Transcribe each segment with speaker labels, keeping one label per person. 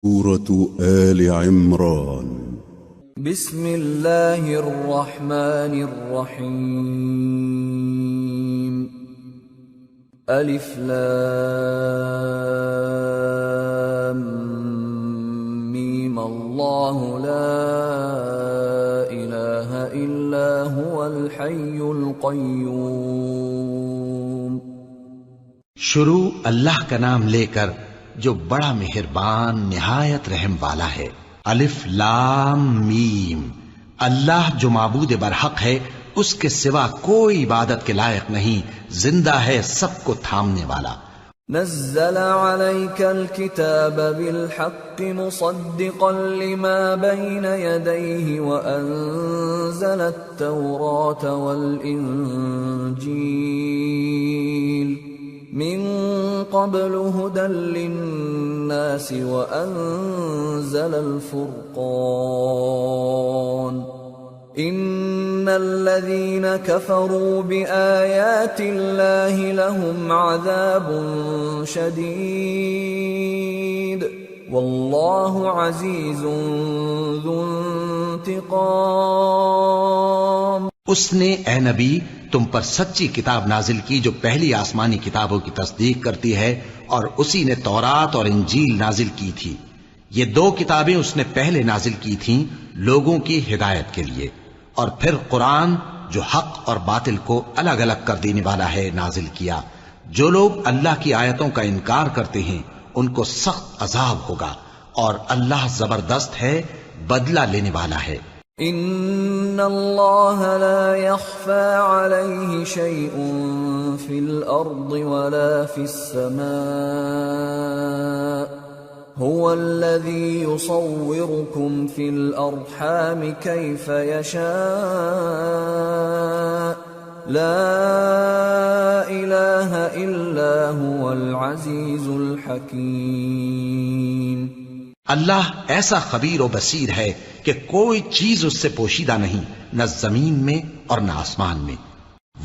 Speaker 1: سورة آل عمران.
Speaker 2: بسم الله الرحمن الرحيم. ألف لام ميم الله لا إله إلا هو الحي القيوم.
Speaker 3: شروع اللہ کا نام لے کر جو بڑا مہربان نہایت رحم والا ہے. الف لام میم. اللہ جو معبود برحق ہے اس کے سوا کوئی عبادت کے لائق نہیں، زندہ ہے، سب کو تھامنے والا.
Speaker 2: نزل عليك الكتاب بالحق مصدقا لما بين يديه وأنزل التوراة والإنجيل من قبل هدى للناس وأنزل الفرقان إن الذين كفروا بآيات الله لهم عذاب شديد والله عزيز ذو انتقام.
Speaker 3: اس نے اے نبی تم پر سچی کتاب نازل کی جو پہلی آسمانی کتابوں کی تصدیق کرتی ہے، اور اسی نے تورات اور انجیل نازل کی تھی. یہ دو کتابیں اس نے پہلے نازل کی تھیں لوگوں کی ہدایت کے لیے، اور پھر قرآن جو حق اور باطل کو الگ الگ کر دینے والا ہے نازل کیا. جو لوگ اللہ کی آیتوں کا انکار کرتے ہیں ان کو سخت عذاب ہوگا، اور اللہ زبردست ہے، بدلہ لینے والا ہے.
Speaker 2: ان اللہ لا يخفى عليه شيء في الارض ولا في السماء هو الذي يصوركم في الارحام كيف يشاء لا اله الا هو العزيز الحكيم.
Speaker 3: اللہ ایسا خبیر و بصیر ہے کہ کوئی چیز اس سے پوشیدہ نہیں، نہ زمین میں اور نہ آسمان میں.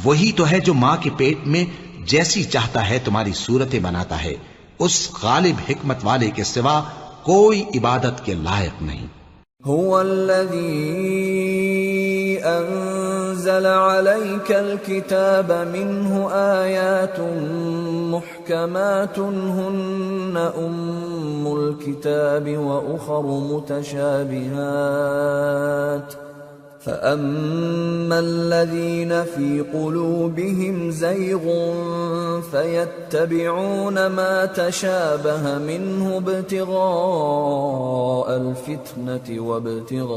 Speaker 3: وہی تو ہے جو ماں کے پیٹ میں جیسی چاہتا ہے تمہاری صورتیں بناتا ہے. اس غالب حکمت والے کے سوا کوئی عبادت کے لائق نہیں.
Speaker 2: هو الذي أنزل عليك الكتاب منه آيات محكمات هن أم الكتاب وأخر متشابهات فأما الذين في قلوبهم زيغ فيتبعون ما تشابه منه ابتغاء الفتنة وابتغاء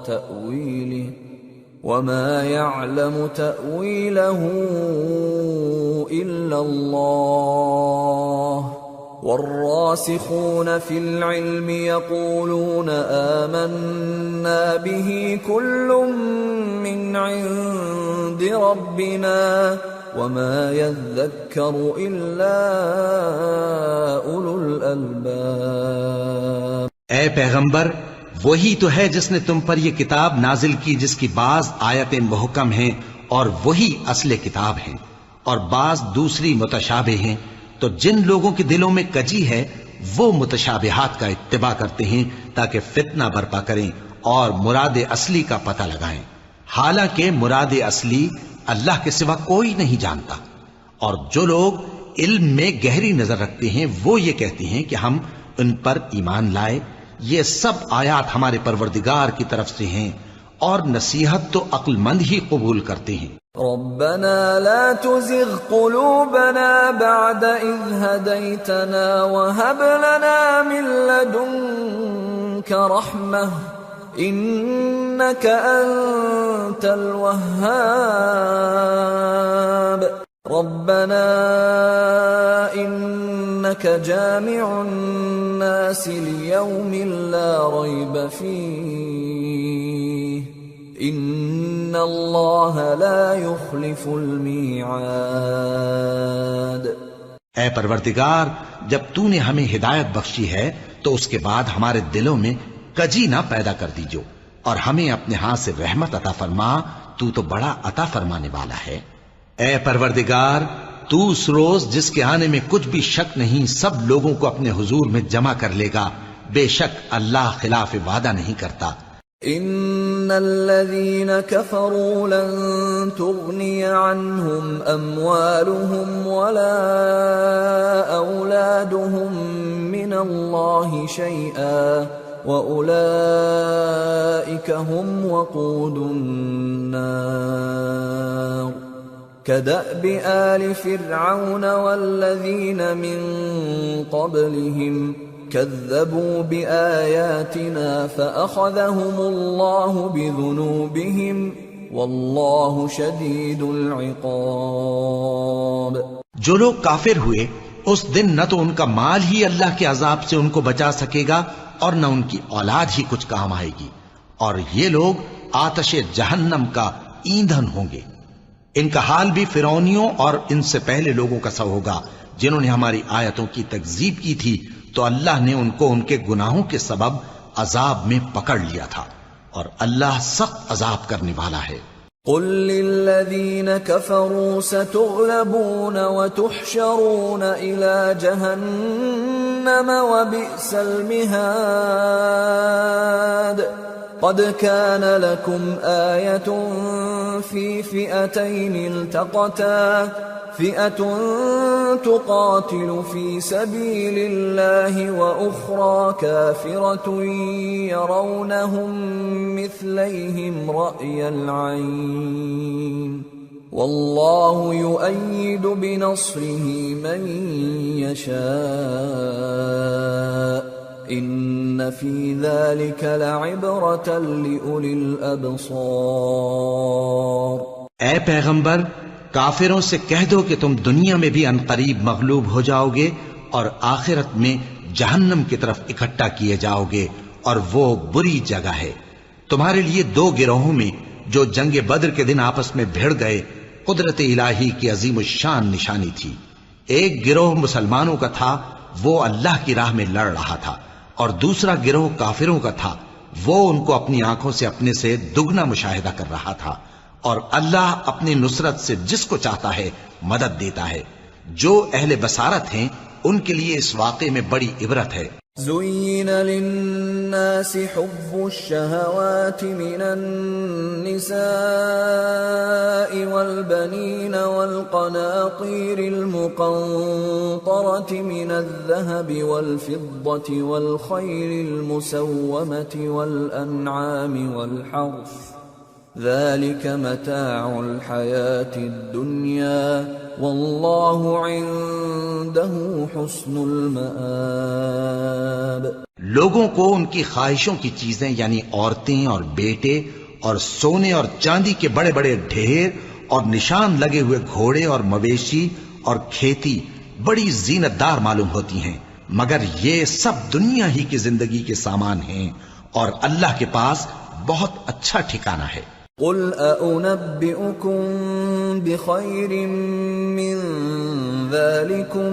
Speaker 2: تأويله وما يعلم تأويله إلا الله والراسخون في العلم يقولون آمنا به كل من عند ربنا وما يذكر إلا أولو الألباب.
Speaker 3: اے پیغمبر، وہی تو ہے جس نے تم پر یہ کتاب نازل کی جس کی بعض آیتیں محکم ہیں اور وہی اصل کتاب ہیں، اور بعض دوسری متشابہ ہیں. تو جن لوگوں کے دلوں میں کجی ہے وہ متشابہات کا اتباع کرتے ہیں تاکہ فتنہ برپا کریں اور مراد اصلی کا پتہ لگائیں، حالانکہ مراد اصلی اللہ کے سوا کوئی نہیں جانتا. اور جو لوگ علم میں گہری نظر رکھتے ہیں وہ یہ کہتے ہیں کہ ہم ان پر ایمان لائے. یہ سب آیات ہمارے پروردگار کی طرف سے ہیں، اور نصیحت تو عقل مند ہی قبول کرتے ہیں.
Speaker 2: ربنا لا تزغ قلوبنا بعد إذ هديتنا وهب لنا من لدنك رحمة إنك أنت الوهاب. ربنا إنك جامع الناس ليوم لا ريب فيه ان اللہ لا يخلف الميعاد.
Speaker 3: اے پروردگار، جب تو نے ہمیں ہدایت بخشی ہے تو اس کے بعد ہمارے دلوں میں کجی نہ پیدا کر دیجو، اور ہمیں اپنے ہاتھ سے رحمت عطا فرما، تو بڑا عطا فرمانے والا ہے. اے پروردگار، تو اس روز جس کے آنے میں کچھ بھی شک نہیں سب لوگوں کو اپنے حضور میں جمع کر لے گا، بے شک اللہ خلاف وعدہ نہیں کرتا۔
Speaker 2: ان الذين كفروا لن تغني عنهم اموالهم ولا اولادهم من الله شيئا واولئك هم وقود النار كدأب آل فرعون والذين من قبلهم كذبوا بآياتنا فأخذهم الله بذنوبهم والله شديد العقاب۔
Speaker 3: جو لوگ کافر ہوئے اس دن نہ تو ان کا مال ہی اللہ کے عذاب سے ان کو بچا سکے گا اور نہ ان کی اولاد ہی کچھ کام آئے گی، اور یہ لوگ آتش جہنم کا ایندھن ہوں گے۔ ان کا حال بھی فرعونیوں اور ان سے پہلے لوگوں کا سا ہوگا جنہوں نے ہماری آیتوں کی تکذیب کی تھی، تو اللہ نے ان کو ان کے گناہوں کے سبب عذاب میں پکڑ لیا تھا، اور اللہ سخت عذاب کرنے والا ہے۔
Speaker 2: قل للذین کفروا ستغلبون وتحشرون الى جہنم وبئس المہاد قد كان لكم آية في فئتين التقتا فئة تقاتل في سبيل الله وأخرى كافرة يرونهم مثليهم رأي العين والله يؤيد بنصره من يشاء ان فی ذلک لعبرۃ لأولی الابصار۔
Speaker 3: اے پیغمبر، کافروں سے کہہ دو کہ تم دنیا میں بھی عنقریب مغلوب ہو جاؤ گے اور آخرت میں جہنم کی طرف اکٹھا کیے جاؤ گے، اور وہ بری جگہ ہے۔ تمہارے لیے دو گروہوں میں جو جنگ بدر کے دن آپس میں بھڑ گئے قدرت الہی کی عظیم الشان نشانی تھی۔ ایک گروہ مسلمانوں کا تھا، وہ اللہ کی راہ میں لڑ رہا تھا، اور دوسرا گروہ کافروں کا تھا، وہ ان کو اپنی آنکھوں سے اپنے سے دگنا مشاہدہ کر رہا تھا، اور اللہ اپنی نصرت سے جس کو چاہتا ہے مدد دیتا ہے۔ جو اہل بصارت ہیں ان کے لیے اس واقعے میں بڑی عبرت ہے۔
Speaker 2: زين للناس حب الشهوات من النساء والبنين والقناطير المقنطرة من الذهب والفضة والخيل المسومة والأنعام والحرث ذلك متاع الحياة الدنيا والله عنده حسن المآب۔
Speaker 3: لوگوں کو ان کی خواہشوں کی چیزیں یعنی عورتیں اور بیٹے اور سونے اور چاندی کے بڑے بڑے ڈھیر اور نشان لگے ہوئے گھوڑے اور مویشی اور کھیتی بڑی زینت دار معلوم ہوتی ہیں، مگر یہ سب دنیا ہی کی زندگی کے سامان ہیں، اور اللہ کے پاس بہت اچھا ٹھکانہ ہے۔
Speaker 2: قل أأنبئكم بخير من ذلكم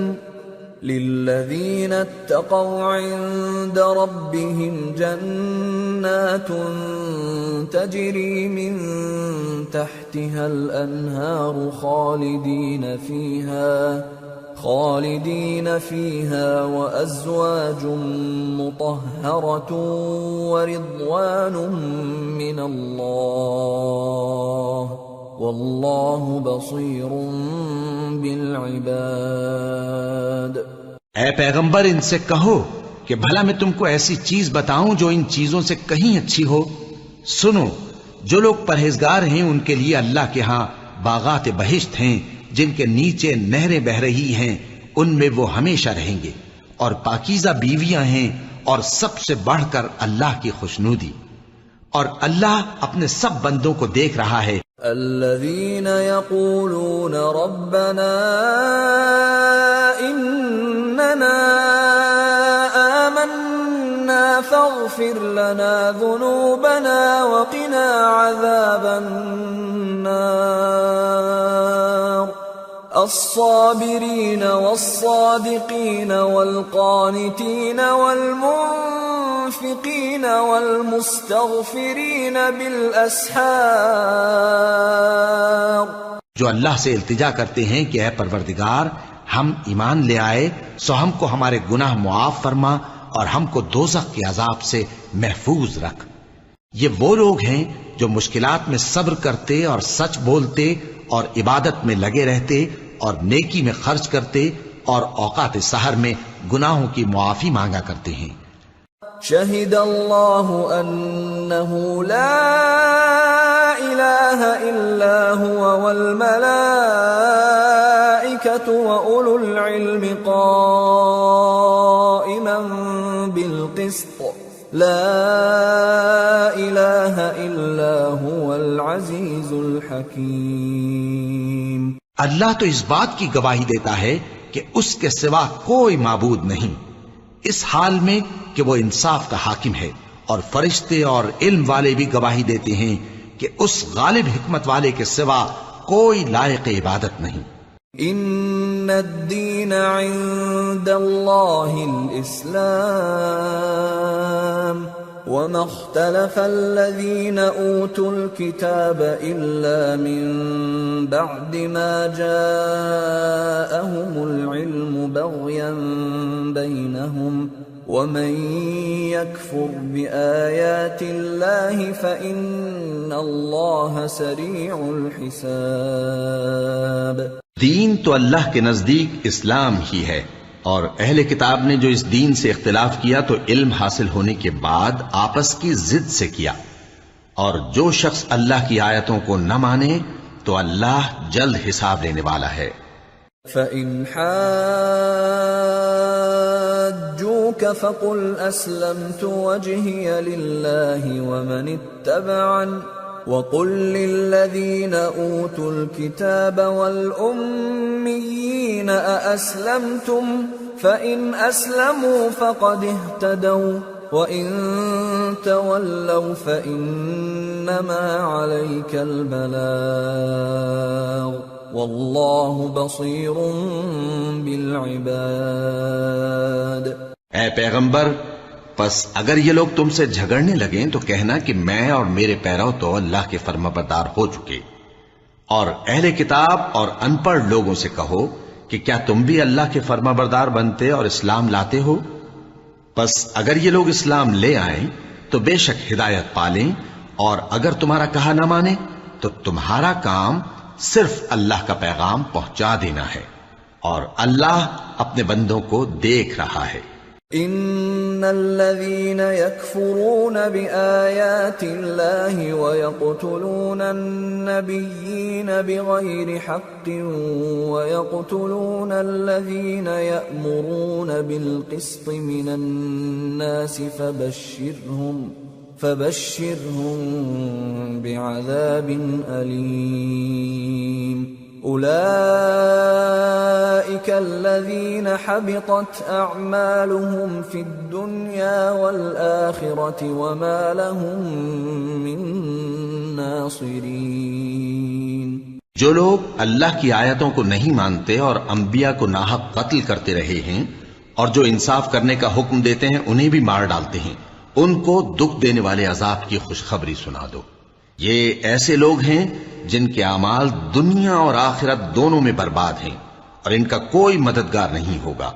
Speaker 2: للذين اتقوا عند ربهم جنات تجري من تحتها الأنهار خالدين فيها وأزواج مطهرة ورضوان من الله والله بصير بالعباد۔
Speaker 3: اے پیغمبر، ان سے کہو کہ بھلا میں تم کو ایسی چیز بتاؤں جو ان چیزوں سے کہیں اچھی ہو۔ سنو، جو لوگ پرہیزگار ہیں ان کے لیے اللہ کے ہاں باغات بہشت ہیں جن کے نیچے نہریں بہ رہی ہیں، ان میں وہ ہمیشہ رہیں گے، اور پاکیزہ بیویاں ہیں، اور سب سے بڑھ کر اللہ کی خوشنودی، اور اللہ اپنے سب بندوں کو دیکھ رہا ہے۔
Speaker 2: الذين يقولون ربنا إننا آمنا فاغفر لنا ذنوبنا وقنا عذاب النار الصابرين والصادقين والقانتين والمنفقين والمستغفرين بالأسحار
Speaker 3: جو اللہ سے التجا کرتے ہیں کہ اے پروردگار ہم ایمان لے آئے سو ہم کو ہمارے گناہ معاف فرما اور ہم کو دوزخ کے عذاب سے محفوظ رکھ۔ یہ وہ لوگ ہیں جو مشکلات میں صبر کرتے اور سچ بولتے اور عبادت میں لگے رہتے اور نیکی میں خرچ کرتے اور اوقات سحر میں گناہوں کی معافی مانگا کرتے ہیں۔
Speaker 2: شہد اللہ انہ لا الہ الا هو والملائکۃ واولو العلم قائما بالقسط لا الہ الا هو العزیز الحکیم۔
Speaker 3: اللہ تو اس بات کی گواہی دیتا ہے کہ اس کے سوا کوئی معبود نہیں، اس حال میں کہ وہ انصاف کا حاکم ہے، اور فرشتے اور علم والے بھی گواہی دیتے ہیں کہ اس غالب حکمت والے کے سوا کوئی لائق عبادت نہیں۔
Speaker 2: ان الدین عند اللہ الاسلام وما اختلف الذين اوتوا الكتاب الا من بعد ما جاءهم العلم بغيا بينهم ومن يكفر بآيات الله فإن الله سريع الحساب۔
Speaker 3: دین تو اللہ کے نزدیک اسلام ہی ہے، اور اہل کتاب نے جو اس دین سے اختلاف کیا تو علم حاصل ہونے کے بعد آپس کی ضد سے کیا، اور جو شخص اللہ کی آیتوں کو نہ مانے تو اللہ جلد حساب لینے والا ہے۔
Speaker 2: فَإِنْ حَاجُّوكَ فَقُلْ أَسْلَمْتُ وَجْهِيَ لِلَّهِ وَمَنِ اتَّبَعَنِ وَقُلْ لِلَّذِينَ أُوتُوا الْكِتَابَ وَالْأُمِّيِّينَ أَأَسْلَمْتُمْ فَإِنْ أَسْلَمُوا فَقَدِ اهْتَدَوْا وَإِنْ تَوَلَّوْا فَإِنَّمَا عَلَيْكَ الْبَلَاغُ وَاللَّهُ بَصِيرٌ بِالْعِبَادِ۔
Speaker 3: اے پیغمبر، پس اگر یہ لوگ تم سے جھگڑنے لگیں تو کہنا کہ میں اور میرے پیرو تو اللہ کے فرمانبردار ہو چکے، اور اہل کتاب اور ان پڑھ لوگوں سے کہو کہ کیا تم بھی اللہ کے فرمانبردار بنتے اور اسلام لاتے ہو؟ پس اگر یہ لوگ اسلام لے آئیں تو بے شک ہدایت پالیں، اور اگر تمہارا کہا نہ مانے تو تمہارا کام صرف اللہ کا پیغام پہنچا دینا ہے، اور اللہ اپنے بندوں کو دیکھ رہا ہے۔
Speaker 2: ان الذين يكفرون بآيات الله ويقتلون النبيين بغير حق ويقتلون الذين يأمرون بالقسط من الناس فبشرهم بعذاب أليم۔ أولئك الذين حبطت أعمالهم في الدنيا والآخرة وما لهم من ناصرين۔
Speaker 3: جو لوگ اللہ کی آیتوں کو نہیں مانتے اور انبیاء کو ناحق قتل کرتے رہے ہیں، اور جو انصاف کرنے کا حکم دیتے ہیں انہیں بھی مار ڈالتے ہیں، ان کو دکھ دینے والے عذاب کی خوشخبری سنا دو۔ یہ ایسے لوگ ہیں جن کے اعمال دنیا اور آخرت دونوں میں برباد ہیں، اور ان کا کوئی مددگار نہیں ہوگا۔